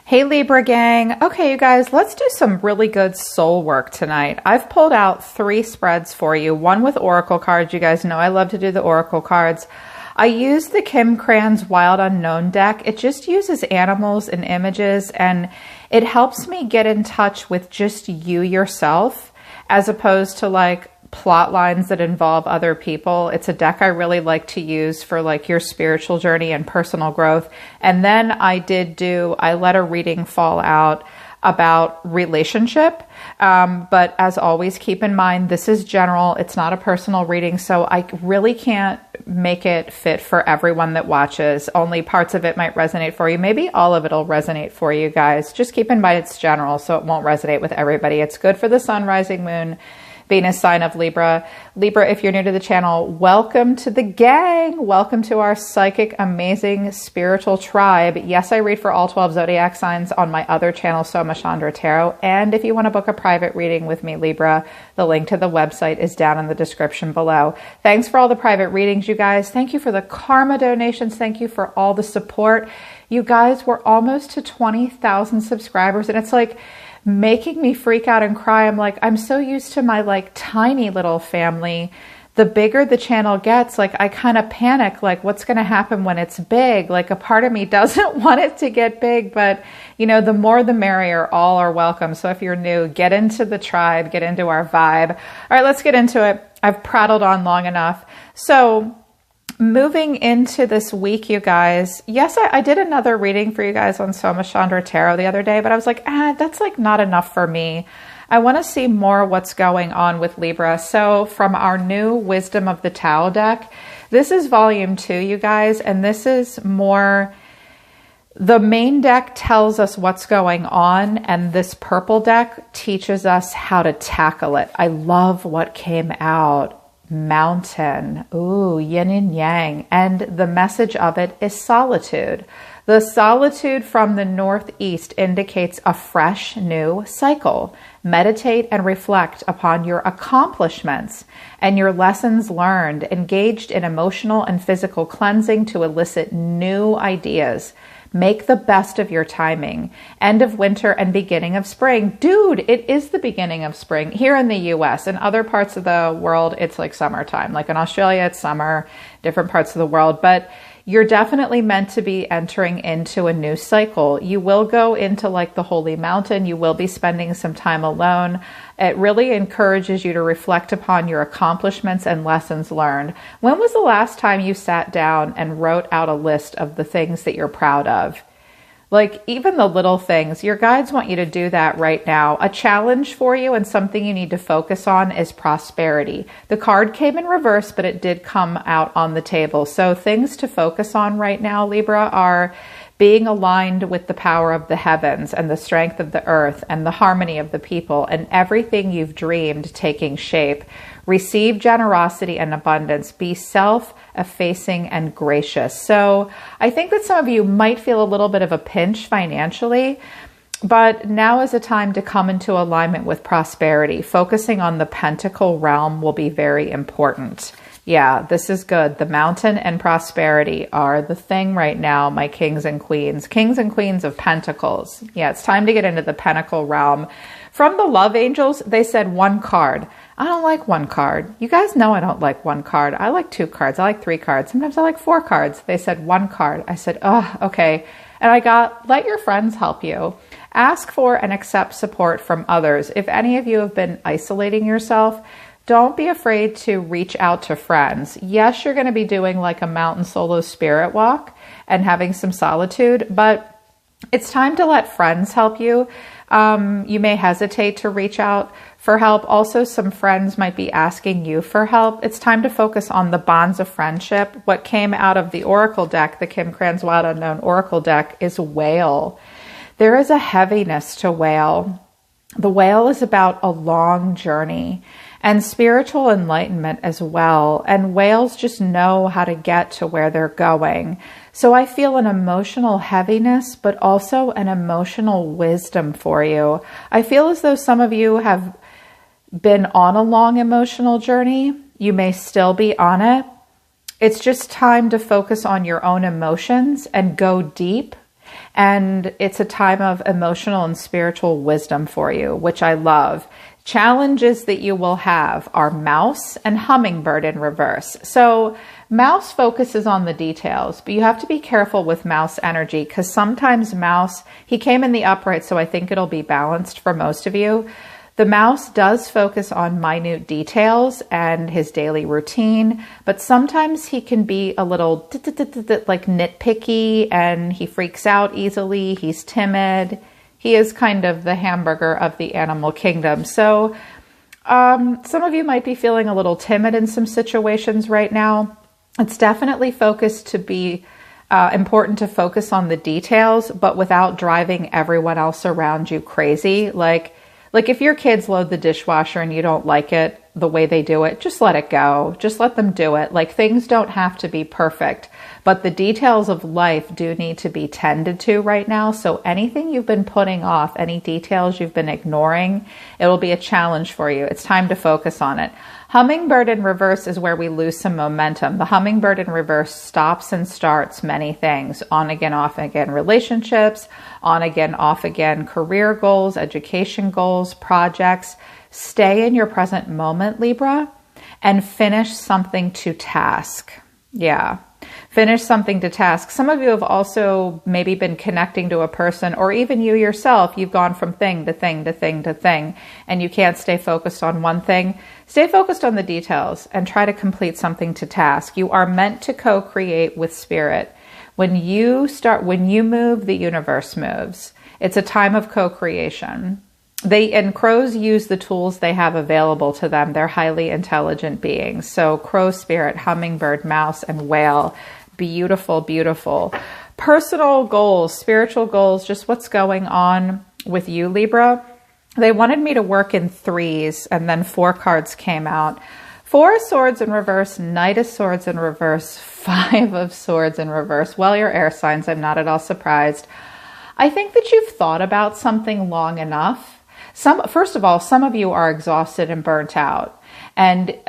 Hey Libra gang. Okay, you guys, let's do some really good soul work tonight. I've pulled out 3 spreads for you, one with oracle cards. You guys know I love to do the oracle cards. I use the Kim Kranz Wild Unknown deck. It just uses animals and images, and it helps me get in touch with just you yourself, as opposed to like plot lines that involve other people. It's a deck I really like to use for like your spiritual journey and personal growth. And then I let a reading fall out about relationship. But as always, keep in mind, this is general. It's not a personal reading. So I really can't make it fit for everyone that watches. Only parts of it might resonate for you. Maybe all of it will resonate for you guys. Just keep in mind it's general, so it won't resonate with everybody. It's good for the sun, rising, moon, Venus sign of Libra. Libra, if you're new to the channel, welcome to the gang. Welcome to our psychic, amazing, spiritual tribe. Yes, I read for all 12 zodiac signs on my other channel, Soma, Chandra Tarot. And if you want to book a private reading with me, Libra, the link to the website is down in the description below. Thanks for all the private readings, you guys. Thank you for the karma donations. Thank you for all the support. You guys, we're almost to 20,000 subscribers, and it's like making me freak out and cry. I'm like, I'm so used to my like tiny little family. The bigger the channel gets, like I kind of panic, like what's going to happen when it's big? Like a part of me doesn't want it to get big, but you know, the more the merrier. All are welcome. So if you're new, get into the tribe, get into our vibe. All right, let's get into it. I've prattled on long enough. So moving into this week, you guys, yes, I did another reading for you guys on Soma Chandra Tarot the other day, but I was like, that's like not enough for me. I want to see more what's going on with Libra. So from our new Wisdom of the Tao deck, this is volume 2, you guys, and this is more, the main deck tells us what's going on, and this purple deck teaches us how to tackle it. I love what came out. Mountain, ooh, yin and yang, and the message of it is solitude. The solitude from the northeast indicates a fresh new cycle. Meditate and reflect upon your accomplishments and your lessons learned, engaged in emotional and physical cleansing to elicit new ideas. Make the best of your timing. End of winter and beginning of spring. Dude, it is the beginning of spring here in the US. In other parts of the world, it's like summertime. Like in Australia, it's summer, different parts of the world. But you're definitely meant to be entering into a new cycle. You will go into like the holy mountain. You will be spending some time alone. It really encourages you to reflect upon your accomplishments and lessons learned. When was the last time you sat down and wrote out a list of the things that you're proud of? Like even the little things, your guides want you to do that right now. A challenge for you and something you need to focus on is prosperity. The card came in reverse, but it did come out on the table. So things to focus on right now, Libra, are being aligned with the power of the heavens and the strength of the earth and the harmony of the people and everything you've dreamed taking shape. Receive generosity and abundance. Be self-effacing and gracious. So I think that some of you might feel a little bit of a pinch financially, but now is a time to come into alignment with prosperity. Focusing on the pentacle realm will be very important. Yeah, this is good. The mountain and prosperity are the thing right now, my kings and queens. Kings and queens of pentacles. Yeah, it's time to get into the pentacle realm. From the love angels, they said 1 card. I don't like 1 card. You guys know I don't like 1 card. I like 2 cards. I like 3 cards. Sometimes I like 4 cards. They said 1 card. I said, oh, okay. And I got, let your friends help you. Ask for and accept support from others. If any of you have been isolating yourself, don't be afraid to reach out to friends. Yes, you're going to be doing like a mountain solo spirit walk and having some solitude, but it's time to let friends help you. You may hesitate to reach out for help. Also, some friends might be asking you for help. It's time to focus on the bonds of friendship. What came out of the Oracle deck, the Kim Kranz Wild Unknown Oracle deck, is whale. There is a heaviness to whale. The whale is about a long journey and spiritual enlightenment as well. And whales just know how to get to where they're going. So I feel an emotional heaviness, but also an emotional wisdom for you. I feel as though some of you have been on a long emotional journey. You may still be on it. It's just time to focus on your own emotions and go deep And it's a time of emotional and spiritual wisdom for you, which I love. Challenges that you will have are Mouse and Hummingbird in reverse. So Mouse focuses on the details, but you have to be careful with Mouse energy because sometimes Mouse, he came in the upright, so I think it'll be balanced for most of you. The Mouse does focus on minute details and his daily routine, but sometimes he can be a little like nitpicky and he freaks out easily. He's timid. He is kind of the hamburger of the animal kingdom. So some of you might be feeling a little timid in some situations right now. It's definitely focused to be important to focus on the details, but without driving everyone else around you crazy. Like if your kids load the dishwasher and you don't like it, the way they do it, just let it go. Just let them do it. Like things don't have to be perfect, but the details of life do need to be tended to right now. So anything you've been putting off, any details you've been ignoring, it will be a challenge for you. It's time to focus on it. Hummingbird in reverse is where we lose some momentum. The hummingbird in reverse stops and starts many things. On again, off again relationships, on again, off again career goals, education goals, projects. Stay in your present moment, Libra, and finish something to task. Yeah. Finish something to task. Some of you have also maybe been connecting to a person, or even you yourself, you've gone from thing to thing to thing to thing, and you can't stay focused on one thing. Stay focused on the details and try to complete something to task. You are meant to co-create with spirit. When you move, the universe moves. It's a time of co-creation. And crows use the tools they have available to them. They're highly intelligent beings. So crow spirit, hummingbird, mouse, and whale. Beautiful, beautiful. Personal goals, spiritual goals, just what's going on with you, Libra. They wanted me to work in threes, and then 4 cards came out. 4 of Swords in reverse, Knight of Swords in reverse, 5 of Swords in reverse. Well, you're air signs. I'm not at all surprised. I think that you've thought about something long enough. First of all, some of you are exhausted and burnt out. And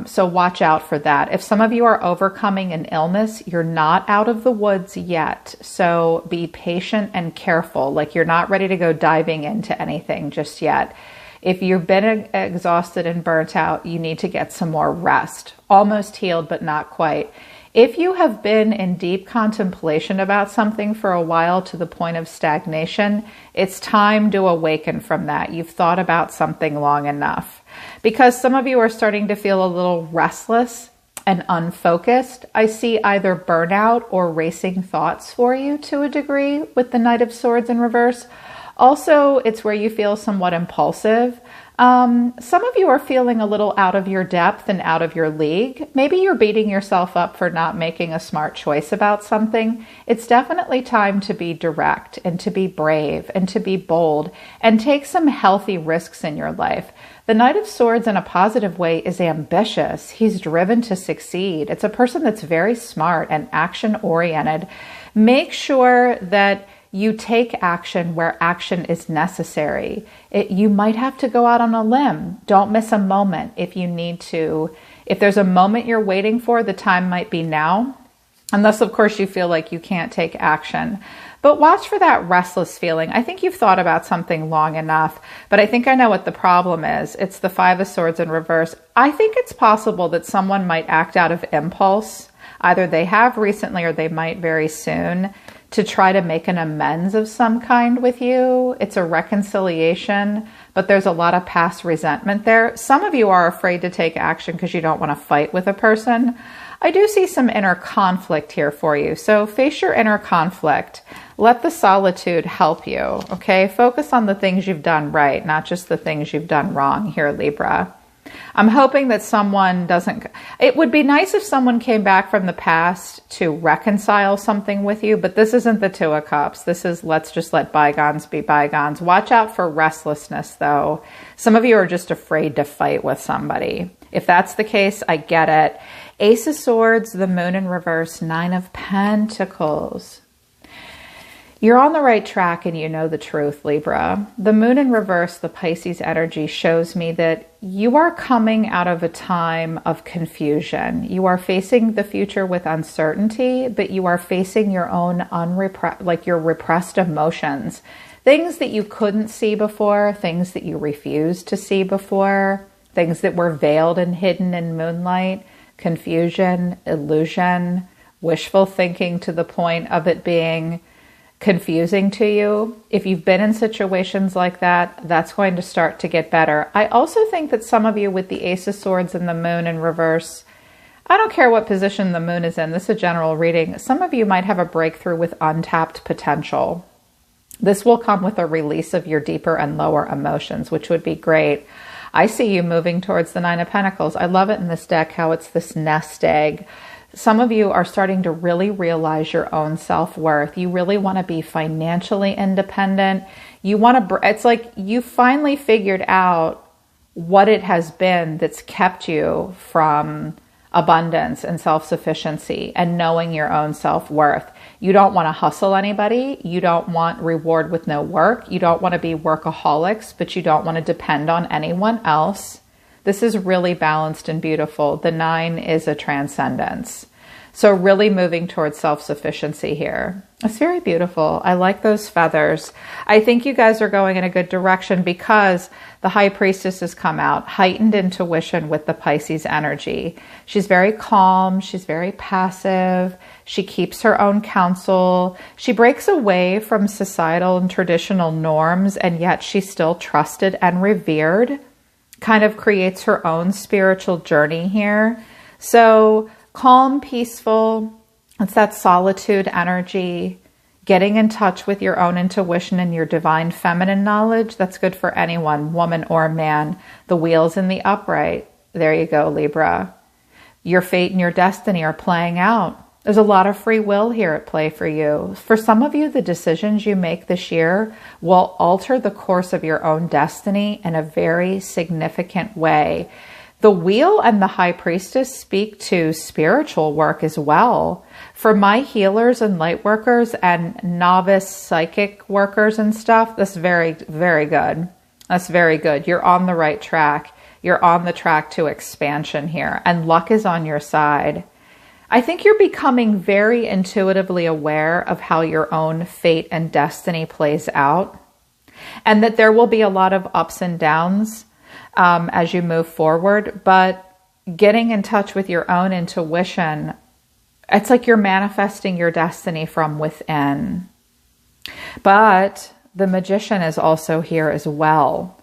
so watch out for that. If some of you are overcoming an illness, you're not out of the woods yet. So be patient and careful. Like you're not ready to go diving into anything just yet. If you've been exhausted and burnt out, you need to get some more rest. Almost healed, but not quite. If you have been in deep contemplation about something for a while to the point of stagnation, it's time to awaken from that. You've thought about something long enough. Because some of you are starting to feel a little restless and unfocused. I see either burnout or racing thoughts for you to a degree with the Knight of Swords in reverse. Also, it's where you feel somewhat impulsive. Some of you are feeling a little out of your depth and out of your league. Maybe you're beating yourself up for not making a smart choice about something. It's definitely time to be direct and to be brave and to be bold and take some healthy risks in your life. The Knight of Swords in a positive way is ambitious. He's driven to succeed. It's a person that's very smart and action-oriented. Make sure that you take action where action is necessary. You might have to go out on a limb. Don't miss a moment if you need to. If there's a moment you're waiting for, the time might be now. Unless, of course, you feel like you can't take action. But watch for that restless feeling. I think you've thought about something long enough, but I think I know what the problem is. It's the 5 of Swords in reverse. I think it's possible that someone might act out of impulse. Either they have recently or they might very soon, to try to make an amends of some kind with you. It's a reconciliation, but there's a lot of past resentment there. Some of you are afraid to take action because you don't want to fight with a person. I do see some inner conflict here for you. So face your inner conflict. Let the solitude help you, okay? Focus on the things you've done right, not just the things you've done wrong here, Libra. I'm hoping that someone doesn't... It would be nice if someone came back from the past to reconcile something with you, but this isn't the 2 of Cups. This is let's just let bygones be bygones. Watch out for restlessness, though. Some of you are just afraid to fight with somebody. If that's the case, I get it. Ace of Swords, the Moon in reverse, 9 of Pentacles. You're on the right track and you know the truth, Libra. The moon in reverse, the Pisces energy, shows me that you are coming out of a time of confusion. You are facing the future with uncertainty, but you are facing your own your repressed emotions. Things that you couldn't see before, things that you refused to see before, things that were veiled and hidden in moonlight, confusion, illusion, wishful thinking to the point of it being confusing to you. If you've been in situations like that, that's going to start to get better. I also think that some of you with the Ace of Swords and the moon in reverse, I don't care what position the moon is in, this is a general reading. Some of you might have a breakthrough with untapped potential. This will come with a release of your deeper and lower emotions, which would be great. I see you moving towards the Nine of Pentacles. I love it in this deck how it's this nest egg. Some of you are starting to really realize your own self-worth. You really want to be financially independent. You want to, it's like you finally figured out what it has been that's kept you from abundance and self-sufficiency and knowing your own self-worth. You don't want to hustle anybody. You don't want reward with no work. You don't want to be workaholics, but you don't want to depend on anyone else. This is really balanced and beautiful. The 9 is a transcendence. So really moving towards self-sufficiency here. It's very beautiful. I like those feathers. I think you guys are going in a good direction because the High Priestess has come out, heightened intuition with the Pisces energy. She's very calm. She's very passive. She keeps her own counsel. She breaks away from societal and traditional norms, and yet she's still trusted and revered. Kind of creates her own spiritual journey here. So calm, peaceful, it's that solitude energy, getting in touch with your own intuition and your divine feminine knowledge. That's good for anyone, woman or man. The wheels in the upright. There you go, Libra. Your fate and your destiny are playing out. There's a lot of free will here at play for you. For some of you, the decisions you make this year will alter the course of your own destiny in a very significant way. The Wheel and the High Priestess speak to spiritual work as well. For my healers and light workers and novice psychic workers and stuff, that's very, very good. That's very good. You're on the right track. You're on the track to expansion here, and luck is on your side. I think you're becoming very intuitively aware of how your own fate and destiny plays out, and that there will be a lot of ups and downs as you move forward, but getting in touch with your own intuition, it's like you're manifesting your destiny from within. But the Magician is also here as well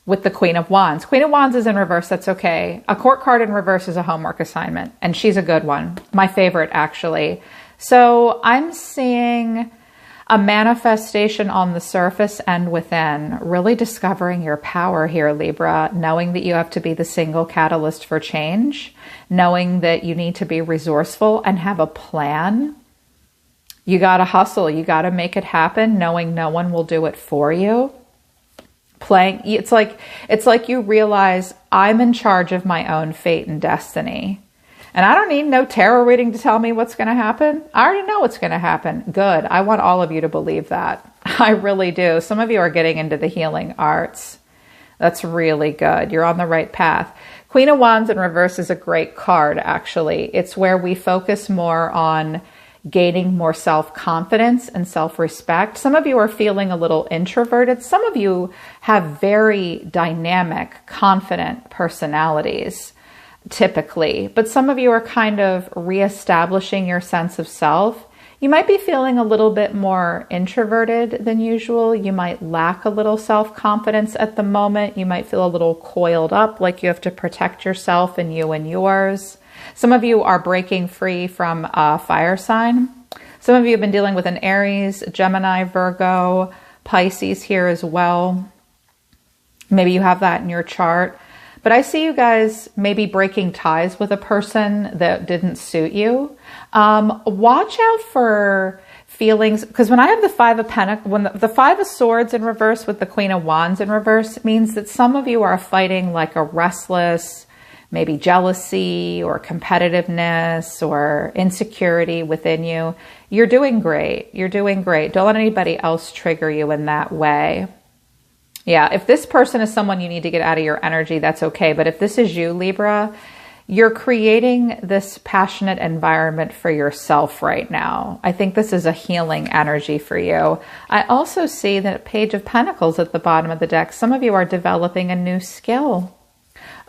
with the Queen of Wands. Queen of Wands is in reverse. That's okay. A court card in reverse is a homework assignment, and she's a good one. My favorite, actually. So I'm seeing a manifestation on the surface and within, really discovering your power here, Libra, knowing that you have to be the single catalyst for change, knowing that you need to be resourceful and have a plan. You got to hustle. You got to make it happen, knowing no one will do it for you. It's like you realize I'm in charge of my own fate and destiny. And I don't need no tarot reading to tell me what's going to happen. I already know what's going to happen. Good. I want all of you to believe that. I really do. Some of you are getting into the healing arts. That's really good. You're on the right path. Queen of Wands in reverse is a great card, actually. It's where we focus more on gaining more self-confidence and self-respect. Some of you are feeling a little introverted. Some of you have very dynamic, confident personalities, typically. But some of you are kind of reestablishing your sense of self. You might be feeling a little bit more introverted than usual. You might lack a little self-confidence at the moment. You might feel a little coiled up, like you have to protect yourself and you and yours. Some of you are breaking free from a fire sign. Some of you have been dealing with an Aries, Gemini, Virgo, Pisces here as well. Maybe you have that in your chart. But I see you guys maybe breaking ties with a person that didn't suit you. Watch out for feelings, because when I have the Five of Pentacles, when the Five of Swords in reverse with the Queen of Wands in reverse, it means that some of you are fighting like a restless, maybe jealousy or competitiveness or insecurity within you, you're doing great. You're doing great. Don't let anybody else trigger you in that way. Yeah, if this person is someone you need to get out of your energy, that's okay. But if this is you, Libra, you're creating this passionate environment for yourself right now. I think this is a healing energy for you. I also see that Page of Pentacles at the bottom of the deck. Some of you are developing a new skill.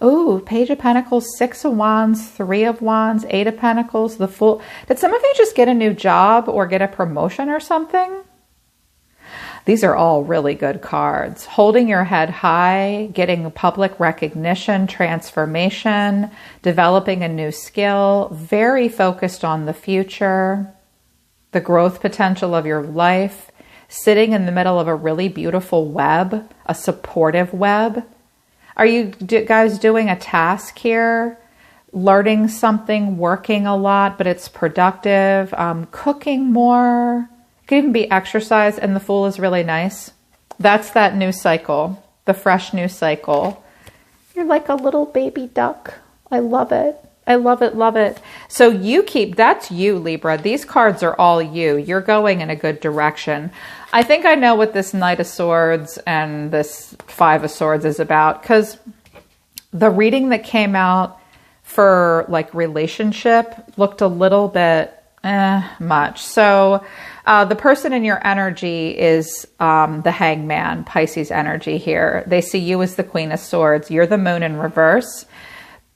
Ooh, Page of Pentacles, 6 of Wands, 3 of Wands, 8 of Pentacles, the Fool. Did some of you just get a new job or get a promotion or something? These are all really good cards. Holding your head high, getting public recognition, transformation, developing a new skill, very focused on the future, the growth potential of your life, sitting in the middle of a really beautiful web, a supportive web. Are you guys doing a task here? Learning something, working a lot, but it's productive, cooking more. It could even be exercise, and the Fool is really nice. That's that new cycle, the fresh new cycle. You're like a little baby duck. I love it. I love it, love it. So that's you, Libra. These cards are all you. You're going in a good direction. I think I know what this Knight of Swords and this 5 of Swords is about, because the reading that came out for like relationship looked a little bit much. So the person in your energy is the Hangman, Pisces energy here. They see you as the Queen of Swords. You're the Moon in reverse.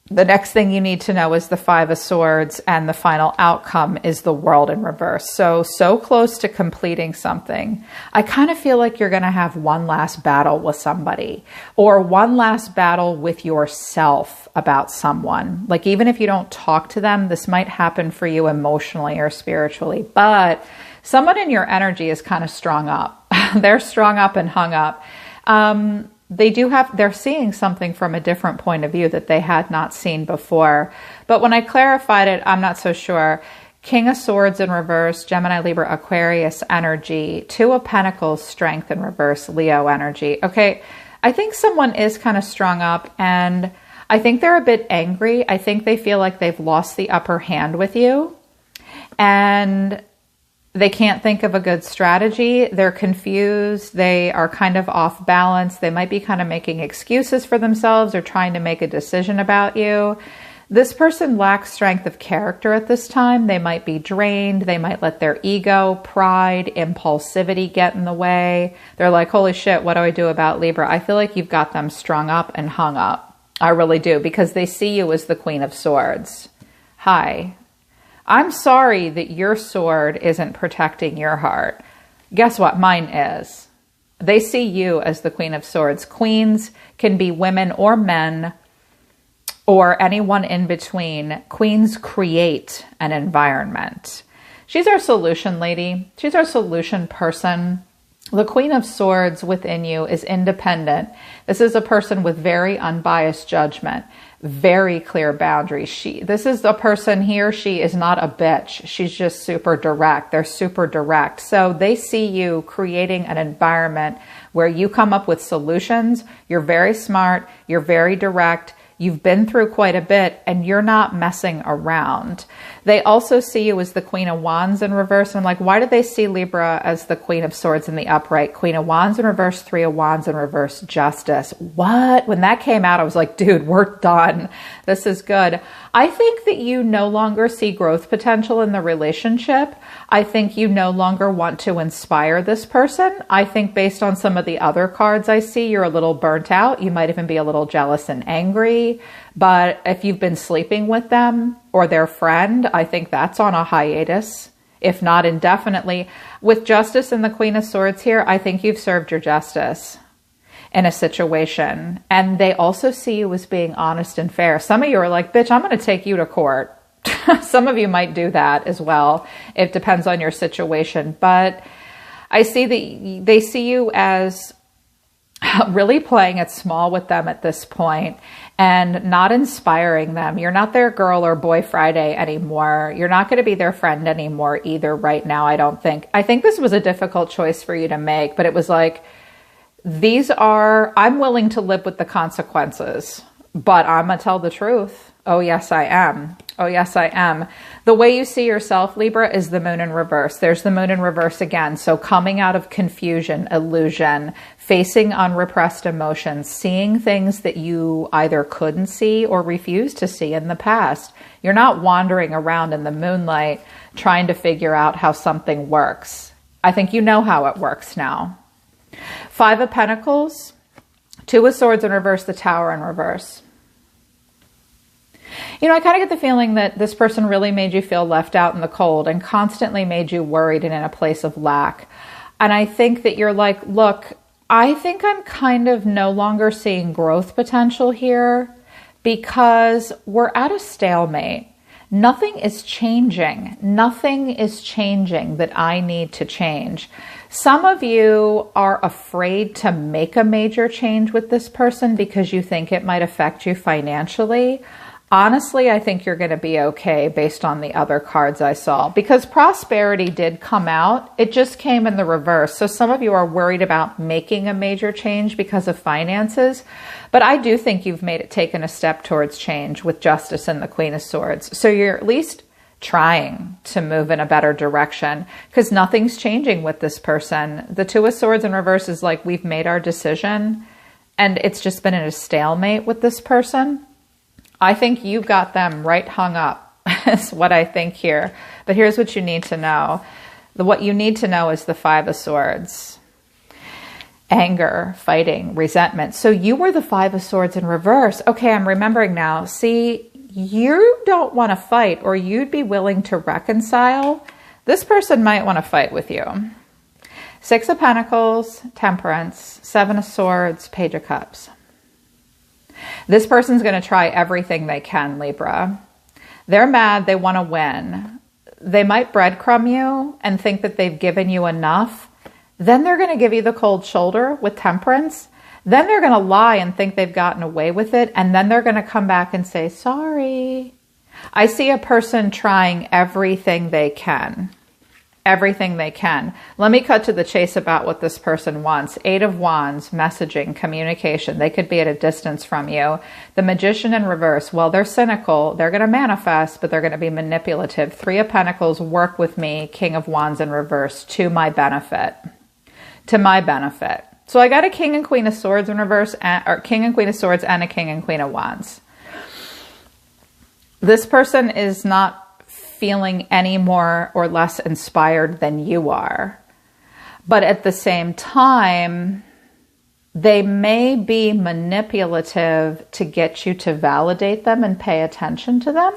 The next thing you need to know is the 5 of Swords, and the final outcome is the World in reverse. So close to completing something. I kind of feel like you're going to have one last battle with somebody, or one last battle with yourself about someone. Like, even if you don't talk to them, this might happen for you emotionally or spiritually, but someone in your energy is kind of strung up. They're strung up and hung up. They're seeing something from a different point of view that they had not seen before. But when I clarified it, I'm not so sure. King of Swords in reverse, Gemini, Libra, Aquarius energy, 2 of Pentacles, Strength in reverse, Leo energy. Okay, I think someone is kind of strung up, and I think they're a bit angry. I think they feel like they've lost the upper hand with you, and they can't think of a good strategy. They're confused. They are kind of off balance. They might be kind of making excuses for themselves or trying to make a decision about you. This person lacks strength of character at this time. They might be drained. They might let their ego, pride, impulsivity get in the way. They're like, holy shit, what do I do about Libra? I feel like you've got them strung up and hung up. I really do, because they see you as the Queen of Swords. Hi. I'm sorry that your sword isn't protecting your heart. Guess what? Mine is. They see you as the Queen of Swords. Queens can be women or men or anyone in between. Queens create an environment. She's our solution lady. She's our solution person. The Queen of Swords within you is independent. This is a person with very unbiased judgment, very clear boundaries. This is a person, he or she is not a bitch. She's just super direct. They're super direct. So they see you creating an environment where you come up with solutions. You're very smart. You're very direct. You've been through quite a bit, and you're not messing around. They also see you as the Queen of Wands in reverse. And I'm like, why do they see Libra as the Queen of Swords in the upright? Queen of Wands in reverse, 3 of Wands in reverse, Justice. What? When that came out, I was like, dude, we're done. This is good. I think that you no longer see growth potential in the relationship. I think you no longer want to inspire this person. I think based on some of the other cards I see, you're a little burnt out. You might even be a little jealous and angry. But if you've been sleeping with them or their friend, I think that's on a hiatus, if not indefinitely. With Justice and the Queen of Swords here, I think you've served your justice in a situation. And they also see you as being honest and fair. Some of you are like, bitch, I'm going to take you to court. Some of you might do that as well. It depends on your situation. But I see that they see you as really playing it small with them at this point and not inspiring them. You're not their girl or boy Friday anymore. You're not going to be their friend anymore either right now, I don't think. I think this was a difficult choice for you to make, but it was like, I'm willing to live with the consequences, but I'm going to tell the truth. Oh, yes, I am. Oh, yes, I am. The way you see yourself, Libra, is the moon in reverse. There's the moon in reverse again. So coming out of confusion, illusion, facing unrepressed emotions, seeing things that you either couldn't see or refused to see in the past. You're not wandering around in the moonlight trying to figure out how something works. I think you know how it works now. 5 of Pentacles, 2 of Swords in reverse, the Tower in reverse. You know, I kind of get the feeling that this person really made you feel left out in the cold and constantly made you worried and in a place of lack. And I think that you're like, look, I think I'm kind of no longer seeing growth potential here because we're at a stalemate. Nothing is changing. Nothing is changing that I need to change. Some of you are afraid to make a major change with this person because you think it might affect you financially. Honestly, I think you're going to be okay based on the other cards I saw, because prosperity did come out. It just came in the reverse. So some of you are worried about making a major change because of finances, but I do think you've taken a step towards change with Justice and the Queen of Swords. So you're at least trying to move in a better direction because nothing's changing with this person. The 2 of Swords in reverse is like, we've made our decision and it's just been in a stalemate with this person. I think you got them right hung up is what I think here. But here's what you need to know. What you need to know is the 5 of Swords. Anger, fighting, resentment. So you were the 5 of Swords in reverse. Okay, I'm remembering now. See, you don't want to fight, or you'd be willing to reconcile. This person might want to fight with you. 6 of Pentacles, Temperance, 7 of Swords, Page of Cups. This person's going to try everything they can, Libra. They're mad. They want to win. They might breadcrumb you and think that they've given you enough. Then they're going to give you the cold shoulder with Temperance. Then they're going to lie and think they've gotten away with it. And then they're going to come back and say, sorry. I see a person trying everything they can. Everything they can. Let me cut to the chase about what this person wants. 8 of Wands, messaging, communication. They could be at a distance from you. The Magician in reverse. Well, they're cynical. They're going to manifest, but they're going to be manipulative. 3 of Pentacles, work with me. King of Wands in reverse. To my benefit. To my benefit. So I got a King and Queen of Swords in reverse, or King and Queen of Swords and a King and Queen of Wands. This person is not feeling any more or less inspired than you are. But at the same time, they may be manipulative to get you to validate them and pay attention to them.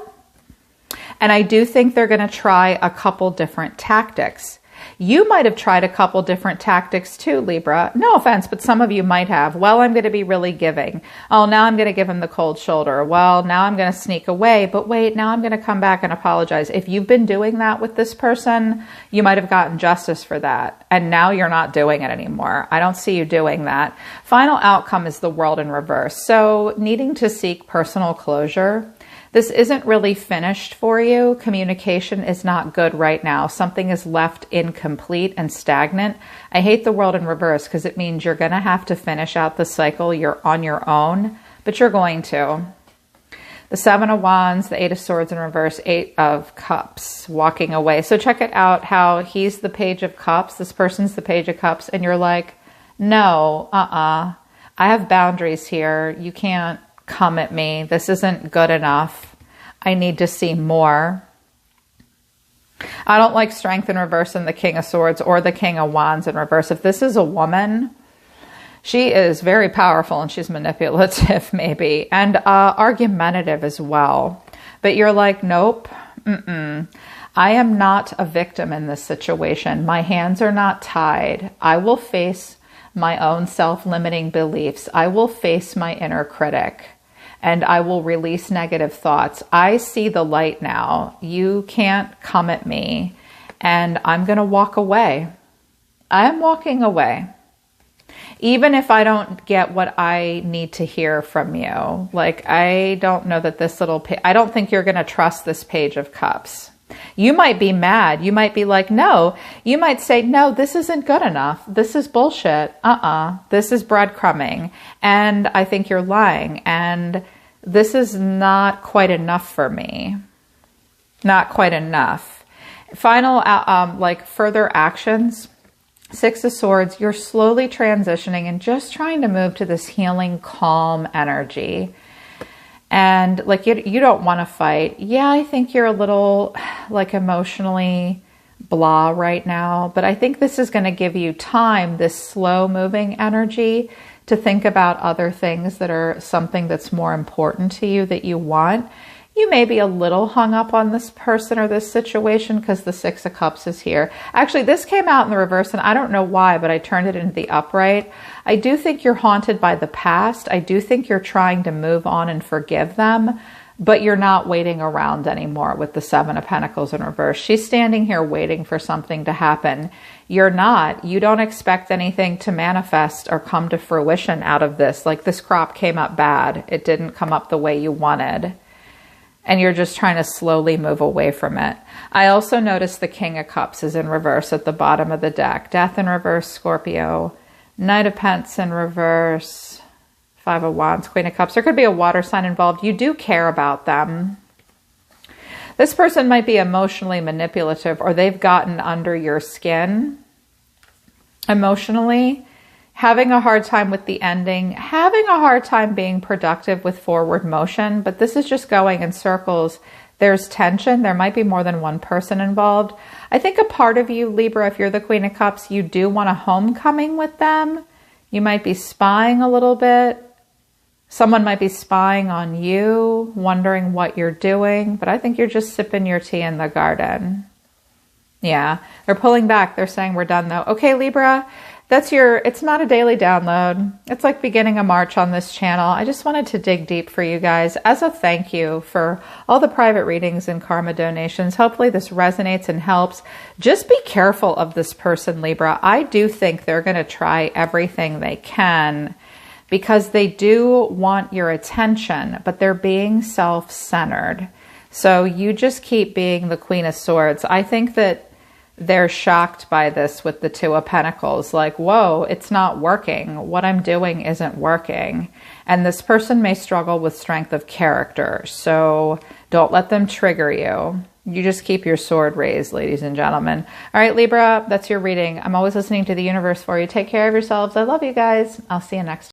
And I do think they're going to try a couple different tactics. You might have tried a couple different tactics too, Libra. No offense, but some of you might have. Well, I'm going to be really giving. Oh, now I'm going to give him the cold shoulder. Well, now I'm going to sneak away. But wait, now I'm going to come back and apologize. If you've been doing that with this person, you might have gotten justice for that. And now you're not doing it anymore. I don't see you doing that. Final outcome is the World in reverse. So needing to seek personal closure. This isn't really finished for you. Communication is not good right now. Something is left incomplete and stagnant. I hate the World in reverse because it means you're going to have to finish out the cycle. You're on your own, but you're going to. The 7 of Wands, the 8 of Swords in reverse, 8 of Cups, walking away. So check it out how he's the Page of Cups. This person's the Page of Cups. And you're like, no, I have boundaries here. You can't come at me. This isn't good enough. I need to see more. I don't like Strength in reverse and the King of Swords or the King of Wands in reverse. If this is a woman, she is very powerful and she's manipulative maybe and argumentative as well. But you're like, nope, I am not a victim in this situation. My hands are not tied. I will face my own self-limiting beliefs. I will face my inner critic. And I will release negative thoughts. I see the light now. You can't come at me. And I'm going to walk away. I'm walking away. Even if I don't get what I need to hear from you. Like, I don't know that this little... I don't think you're going to trust this Page of Cups. You might be mad. You might be like, no. You might say, no, this isn't good enough. This is bullshit. This is breadcrumbing. And I think you're lying. And this is not quite enough for me. Not quite enough. Final, like further actions. Six of Swords, you're slowly transitioning and just trying to move to this healing, calm energy. And like you don't want to fight. Yeah, I think you're a little like emotionally blah right now, but I think this is going to give you time, this slow moving energy, to think about other things that are something that's more important to you that you want. You may be a little hung up on this person or this situation because the Six of Cups is here. Actually, this came out in the reverse, and I don't know why, but I turned it into the upright. I do think you're haunted by the past. I do think you're trying to move on and forgive them, but you're not waiting around anymore with the Seven of Pentacles in reverse. She's standing here waiting for something to happen. You're not. You don't expect anything to manifest or come to fruition out of this. Like this crop came up bad. It didn't come up the way you wanted. And you're just trying to slowly move away from it. I also noticed the King of Cups is in reverse at the bottom of the deck. Death in reverse, Scorpio. Knight of Pentacles in reverse. Five of Wands, Queen of Cups. There could be a water sign involved. You do care about them. This person might be emotionally manipulative, or they've gotten under your skin emotionally. Having a hard time with the ending, having a hard time being productive with forward motion, but this is just going in circles. There's tension. There might be more than one person involved. I think a part of you, Libra, if you're the Queen of Cups, you do want a homecoming with them. You might be spying a little bit. Someone might be spying on you, wondering what you're doing, but I think you're just sipping your tea in the garden. Yeah, they're pulling back. They're saying we're done though. Okay, Libra. It's not a daily download. It's like beginning of March on this channel. I just wanted to dig deep for you guys as a thank you for all the private readings and karma donations. Hopefully this resonates and helps. Just be careful of this person, Libra. I do think they're going to try everything they can because they do want your attention, but they're being self-centered. So you just keep being the Queen of Swords. I think that they're shocked by this with the Two of Pentacles. Like, whoa, it's not working. What I'm doing isn't working. And this person may struggle with strength of character. So don't let them trigger you. You just keep your sword raised, ladies and gentlemen. All right, Libra, that's your reading. I'm always listening to the universe for you. Take care of yourselves. I love you guys. I'll see you next time.